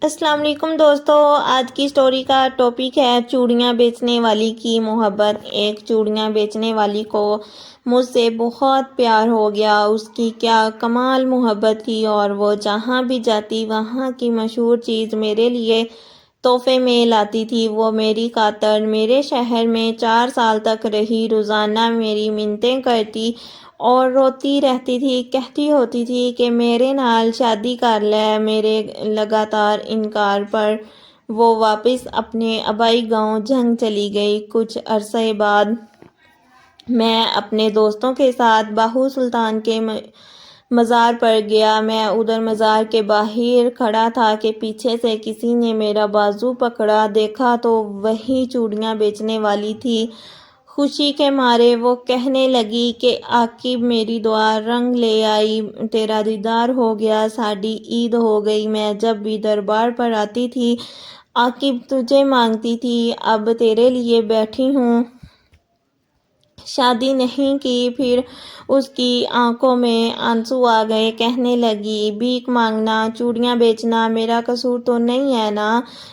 السلام علیکم دوستو، آج کی سٹوری کا ٹاپک ہے چوڑیاں بیچنے والی کی محبت۔ ایک چوڑیاں بیچنے والی کو مجھ سے بہت پیار ہو گیا۔ اس کی کیا کمال محبت تھی، اور وہ جہاں بھی جاتی وہاں کی مشہور چیز میرے لیے تحفے میں لاتی تھی۔ وہ میری خاطر میرے شہر میں 4 سال تک رہی، روزانہ میری منتیں کرتی اور روتی رہتی تھی، کہتی ہوتی تھی کہ میرے نال شادی کر لے۔ میرے لگاتار انکار پر وہ واپس اپنے آبائی گاؤں جنگ چلی گئی۔ کچھ عرصے بعد میں اپنے دوستوں کے ساتھ باہو سلطان کے مزار پر گیا۔ میں ادھر مزار کے باہر کھڑا تھا کہ پیچھے سے کسی نے میرا بازو پکڑا۔ دیکھا تو وہی چوڑیاں بیچنے والی تھی۔ خوشی کے مارے وہ کہنے لگی کہ عاقب میری دعا رنگ لے آئی، تیرا دیدار ہو گیا، ساڈی عید ہو گئی۔ میں جب بھی دربار پر آتی تھی عاقب تجھے مانگتی تھی، اب تیرے لیے بیٹھی ہوں، شادی نہیں کی۔ پھر اس کی آنکھوں میں آنسو آ گئے، کہنے لگی بھیک مانگنا، چوڑیاں بیچنا میرا قصور تو نہیں ہے نا،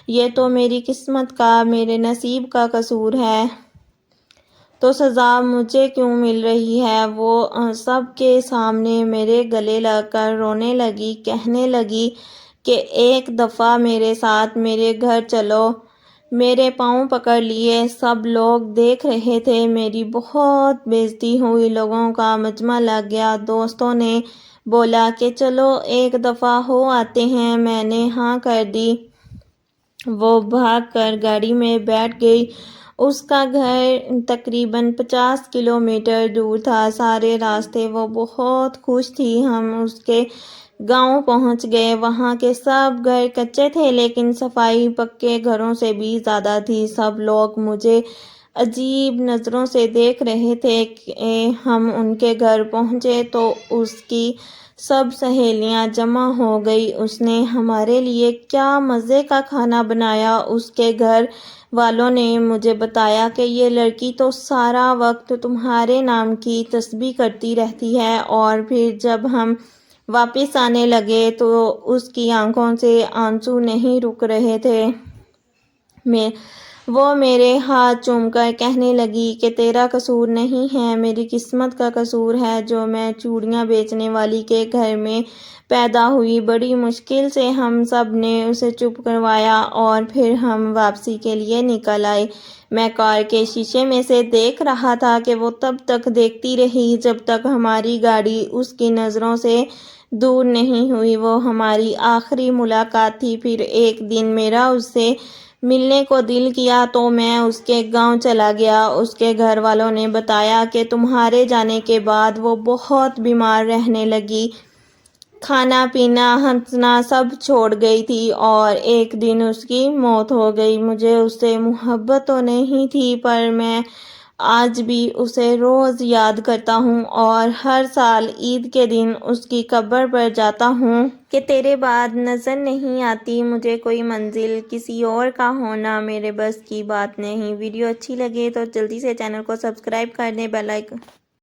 یہ تو میری قسمت کا، میرے نصیب کا قصور ہے، تو سزا مجھے کیوں مل رہی ہے؟ وہ سب کے سامنے میرے گلے لگ کر رونے لگی، کہنے لگی کہ ایک دفعہ میرے ساتھ میرے گھر چلو۔ میرے پاؤں پکڑ لیے، سب لوگ دیکھ رہے تھے، میری بہت بے عزتی ہوئی، لوگوں کا مجمع لگ گیا۔ دوستوں نے بولا کہ چلو ایک دفعہ ہو آتے ہیں، میں نے ہاں کر دی۔ وہ بھاگ کر گاڑی میں بیٹھ گئی۔ اس کا گھر تقریباً 50 کلومیٹر دور تھا۔ سارے راستے وہ بہت خوش تھی۔ ہم اس کے گاؤں پہنچ گئے۔ وہاں کے سب گھر کچے تھے، لیکن صفائی پکے گھروں سے بھی زیادہ تھی۔ سب لوگ مجھے عجیب نظروں سے دیکھ رہے تھے۔ ہم ان کے گھر پہنچے تو اس کی سب سہیلیاں جمع ہو گئی۔ اس نے ہمارے لیے کیا مزے کا کھانا بنایا۔ اس کے گھر والوں نے مجھے بتایا کہ یہ لڑکی تو سارا وقت تمہارے نام کی تسبیح کرتی رہتی ہے، اور پھر جب ہم واپس آنے لگے تو اس کی آنکھوں سے آنسو نہیں رک رہے تھے۔ وہ میرے ہاتھ چوم کر کہنے لگی کہ تیرا قصور نہیں ہے، میری قسمت کا قصور ہے جو میں چوڑیاں بیچنے والی کے گھر میں پیدا ہوئی۔ بڑی مشکل سے ہم سب نے اسے چپ کروایا اور پھر ہم واپسی کے لیے نکل آئے۔ میں کار کے شیشے میں سے دیکھ رہا تھا کہ وہ تب تک دیکھتی رہی جب تک ہماری گاڑی اس کی نظروں سے دور نہیں ہوئی۔ وہ ہماری آخری ملاقات تھی۔ پھر ایک دن میرا اس سے ملنے کو دل کیا تو میں اس کے گاؤں چلا گیا۔ اس کے گھر والوں نے بتایا کہ تمہارے جانے کے بعد وہ بہت بیمار رہنے لگی، کھانا پینا ہنسنا سب چھوڑ گئی تھی، اور ایک دن اس کی موت ہو گئی۔ مجھے اس سے محبت تو نہیں تھی، پر میں آج بھی اسے روز یاد کرتا ہوں اور ہر سال عید کے دن اس کی قبر پر جاتا ہوں کہ تیرے بعد نظر نہیں آتی مجھے کوئی منزل، کسی اور کا ہونا میرے بس کی بات نہیں۔ ویڈیو اچھی لگے تو جلدی سے چینل کو سبسکرائب کر دیں، بیل آئیکن